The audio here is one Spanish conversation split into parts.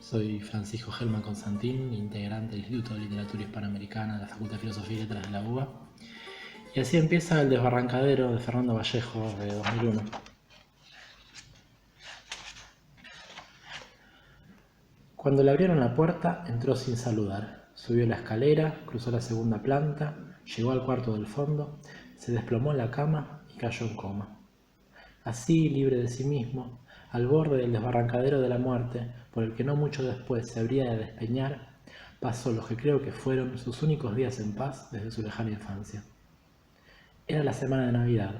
Soy Francisco Gelman Constantín, integrante del Instituto de Literatura Hispanoamericana de la Facultad de Filosofía y Letras de la UBA. Y así empieza El desbarrancadero de Fernando Vallejo de 2001. Cuando le abrieron la puerta, entró sin saludar. Subió la escalera, cruzó la segunda planta, llegó al cuarto del fondo, se desplomó en la cama y cayó en coma. Así, libre de sí mismo, al borde del desbarrancadero de la muerte, por el que no mucho después se habría de despeñar, pasó los que creo que fueron sus únicos días en paz desde su lejana infancia. Era la semana de Navidad,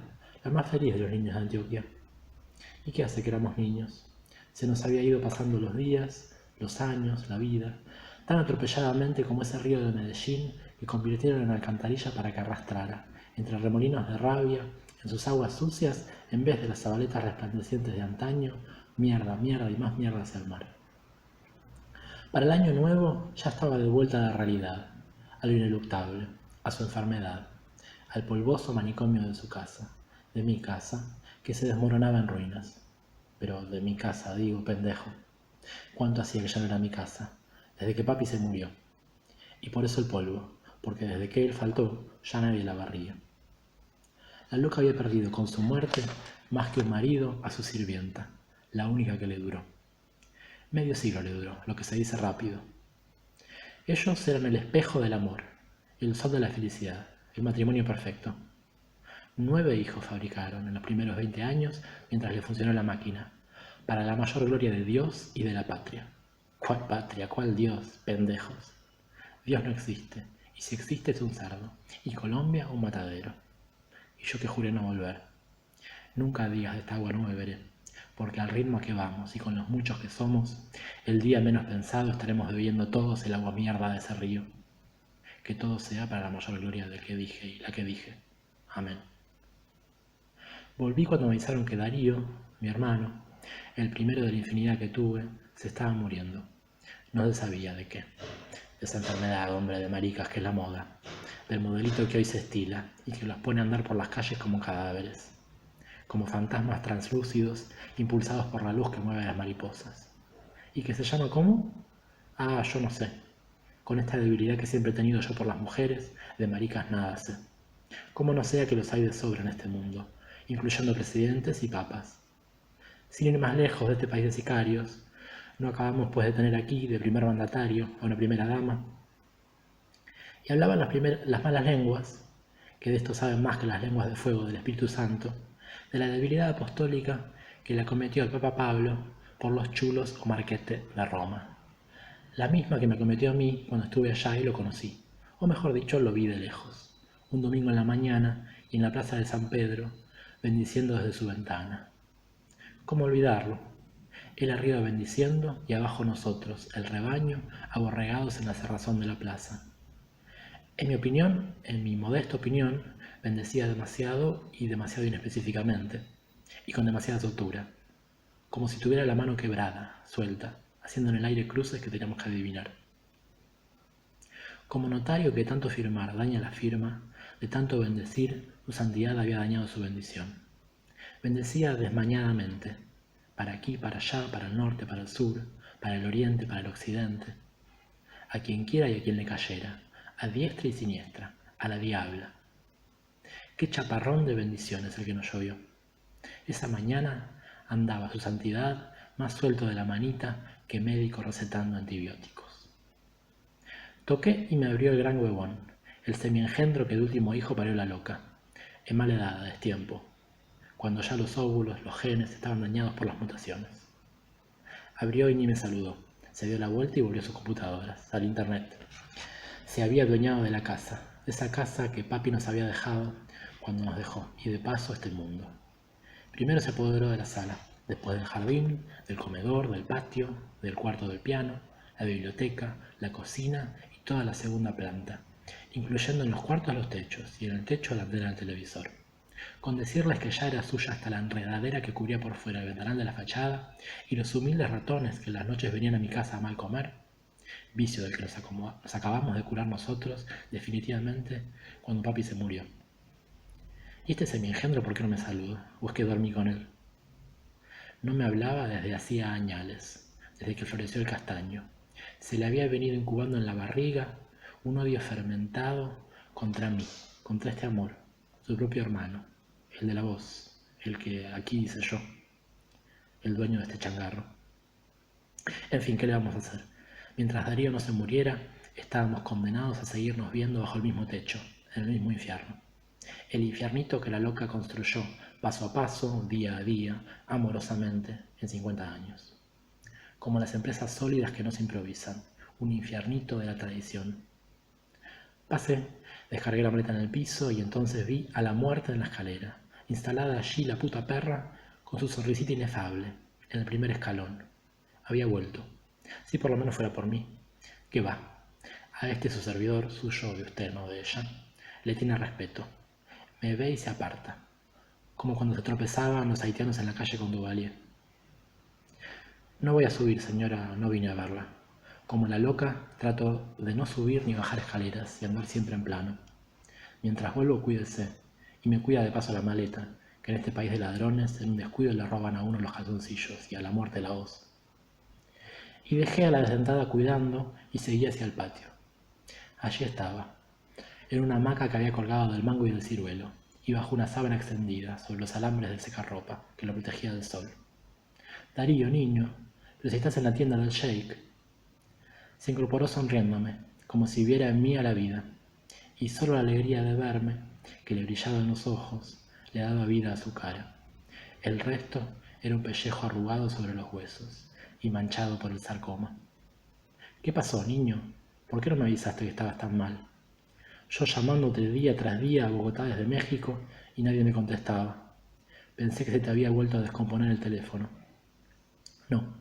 la más feliz de los niños de Antioquia. ¿Y qué hace que éramos niños? Se nos había ido pasando los días, los años, la vida, tan atropelladamente como ese río de Medellín que convirtieron en alcantarilla para que arrastrara, entre remolinos de rabia, en sus aguas sucias, en vez de las zabaletas resplandecientes de antaño, mierda, mierda y más mierda hacia el mar. Para el año nuevo ya estaba de vuelta a la realidad, a lo ineluctable, a su enfermedad, al polvoso manicomio de su casa, de mi casa, que se desmoronaba en ruinas. Pero de mi casa, digo, pendejo. ¿Cuánto hacía que ya no era mi casa? Desde que papi se murió. Y por eso el polvo, porque desde que él faltó, ya nadie la barría. La loca había perdido con su muerte más que un marido a su sirvienta, la única que le duró. Medio siglo le duró, lo que se dice rápido. Ellos eran el espejo del amor, el sol de la felicidad, el matrimonio perfecto. 9 hijos fabricaron en los primeros 20 años mientras le funcionó la máquina, para la mayor gloria de Dios y de la patria. ¿Cuál patria? ¿Cuál Dios? Pendejos. Dios no existe, y si existe es un cerdo, y Colombia un matadero. Y yo que juré no volver. Nunca digas de esta agua no beberé, porque al ritmo que vamos y con los muchos que somos, el día menos pensado estaremos bebiendo todos el agua mierda de ese río. Que todo sea para la mayor gloria del que dije y la que dije. Amén. Volví cuando me avisaron que Darío, mi hermano, el primero de la infinidad que tuve, se estaba muriendo. No se sabía de qué. De esa enfermedad, hombre, de maricas que es la moda. Del modelito que hoy se estila y que los pone a andar por las calles como cadáveres. Como fantasmas translúcidos impulsados por la luz que mueve a las mariposas. ¿Y que se llama cómo? Ah, yo no sé. Con esta debilidad que siempre he tenido yo por las mujeres, de maricas nada sé. Como no sea que los hay de sobra en este mundo, incluyendo presidentes y papas. Sin ir más lejos de este país de sicarios, no acabamos pues de tener aquí de primer mandatario a una primera dama. Y hablaban las malas lenguas, que de esto saben más que las lenguas de fuego del Espíritu Santo, de la debilidad apostólica que le acometió al Papa Pablo por los chulos o marquete de Roma. La misma que me acometió a mí cuando estuve allá y lo conocí, o mejor dicho, lo vi de lejos, un domingo en la mañana y en la plaza de San Pedro, bendiciendo desde su ventana. ¿Cómo olvidarlo? Él arriba bendiciendo y abajo nosotros, el rebaño, aborregados en la cerrazón de la plaza. En mi opinión, en mi modesta opinión, bendecía demasiado y demasiado inespecíficamente, y con demasiada soltura, como si tuviera la mano quebrada, suelta, haciendo en el aire cruces que teníamos que adivinar. Como notario que tanto firmar daña la firma, de tanto bendecir, su santidad había dañado su bendición. Bendecía desmañadamente, para aquí, para allá, para el norte, para el sur, para el oriente, para el occidente, a quien quiera y a quien le cayera, a diestra y siniestra, a la diabla. Qué chaparrón de bendiciones el que nos llovió. Esa mañana andaba su santidad más suelto de la manita que médico recetando antibióticos. Toqué y me abrió el gran huevón, el semiengendro que de último hijo parió la loca, en mala edad, a destiempo, cuando ya los óvulos, los genes estaban dañados por las mutaciones. Abrió y ni me saludó. Se dio la vuelta y volvió a sus computadoras, al internet. Se había adueñado de la casa, esa casa que papi nos había dejado cuando nos dejó, y de paso este mundo. Primero se apoderó de la sala, después del jardín, del comedor, del patio, del cuarto del piano, la biblioteca, la cocina y toda la segunda planta, incluyendo en los cuartos los techos y en el techo la antena del televisor. Con decirles que ya era suya hasta la enredadera que cubría por fuera el ventanal de la fachada y los humildes ratones que en las noches venían a mi casa a mal comer, vicio del que nos acabamos de curar nosotros definitivamente cuando papi se murió. ¿Y este semi-engendro por qué no me saluda? ¿O es que dormí con él? No me hablaba desde hacía añales, desde que floreció el castaño. Se le había venido incubando en la barriga un odio fermentado contra mí, contra este amor, su propio hermano, el de la voz, el que aquí hice yo, el dueño de este changarro. En fin, ¿qué le vamos a hacer? Mientras Darío no se muriera, estábamos condenados a seguirnos viendo bajo el mismo techo, en el mismo infierno. El infiernito que la loca construyó, paso a paso, día a día, amorosamente, en 50 años. Como las empresas sólidas que no se improvisan, un infiernito de la tradición. Pasé, descargué la maleta en el piso y entonces vi a la muerte en la escalera, instalada allí la puta perra con su sonrisita inefable, en el primer escalón. Había vuelto. Si por lo menos fuera por mí. ¿Qué va? A este su servidor, suyo de usted, no de ella, le tiene respeto. Me ve y se aparta, como cuando se tropezaban los haitianos en la calle con Duvalier. No voy a subir, señora, no vine a verla. Como la loca, trato de no subir ni bajar escaleras y andar siempre en plano. Mientras vuelvo, cuídese, y me cuida de paso la maleta, que en este país de ladrones, en un descuido le roban a uno los calzoncillos y a la muerte la voz. Y dejé a la desdentada cuidando y seguí hacia el patio. Allí estaba, en una hamaca que había colgado del mango y del ciruelo, y bajo una sábana extendida sobre los alambres del secarropa que lo protegía del sol. Darío, niño, pero si estás en la tienda del sheik. Se incorporó sonriéndome, como si viera en mí a la vida, y solo la alegría de verme, que le brillaba en los ojos, le daba vida a su cara. El resto era un pellejo arrugado sobre los huesos y manchado por el sarcoma. ¿Qué pasó, niño? ¿Por qué no me avisaste que estabas tan mal? Yo llamándote día tras día a Bogotá desde México y nadie me contestaba. Pensé que se te había vuelto a descomponer el teléfono. No,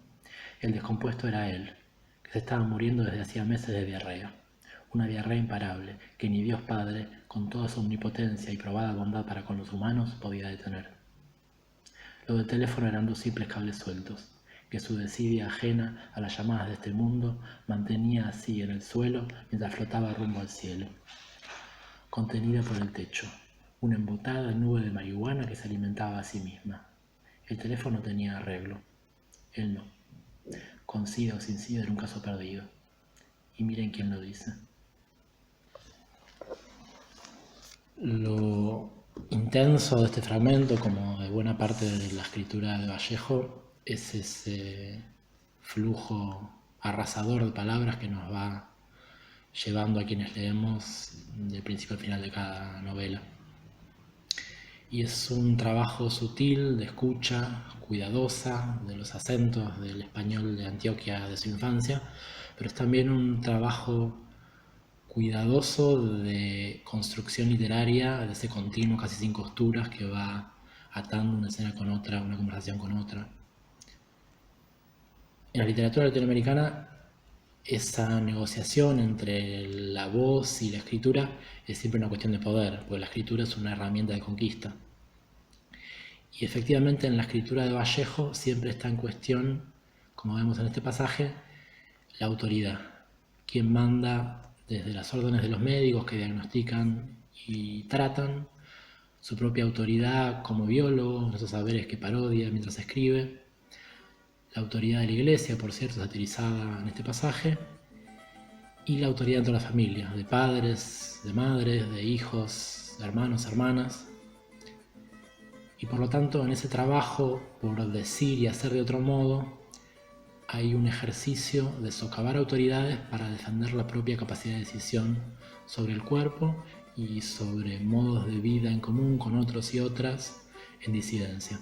el descompuesto era él, que se estaba muriendo desde hacía meses de diarrea. Una diarrea imparable que ni Dios Padre, con toda su omnipotencia y probada bondad para con los humanos, podía detener. Lo del teléfono eran dos simples cables sueltos, que su desidia ajena a las llamadas de este mundo mantenía así en el suelo mientras flotaba rumbo al cielo. Contenida por el techo, una embotada nube de marihuana que se alimentaba a sí misma. El teléfono tenía arreglo, él no. Con SIDA o sin SIDA era un caso perdido. Y miren quién lo dice. Lo intenso de este fragmento, como de buena parte de la escritura de Vallejo, es ese flujo arrasador de palabras que nos va llevando a quienes leemos del principio al final de cada novela. Y es un trabajo sutil de escucha, cuidadosa, de los acentos del español de Antioquia de su infancia, pero es también un trabajo cuidadoso de construcción literaria, de ese continuo casi sin costuras que va atando una escena con otra, una conversación con otra. En la literatura latinoamericana, esa negociación entre la voz y la escritura es siempre una cuestión de poder, porque la escritura es una herramienta de conquista. Y efectivamente en la escritura de Vallejo siempre está en cuestión, como vemos en este pasaje, la autoridad. Quien manda desde las órdenes de los médicos que diagnostican y tratan, su propia autoridad como biólogo, esos saberes que parodia mientras escribe, la autoridad de la iglesia, por cierto, satirizada en este pasaje, y la autoridad dentro de la familia, de padres, de madres, de hijos, de hermanos, hermanas. Y por lo tanto, en ese trabajo por decir y hacer de otro modo, hay un ejercicio de socavar autoridades para defender la propia capacidad de decisión sobre el cuerpo y sobre modos de vida en común con otros y otras en disidencia.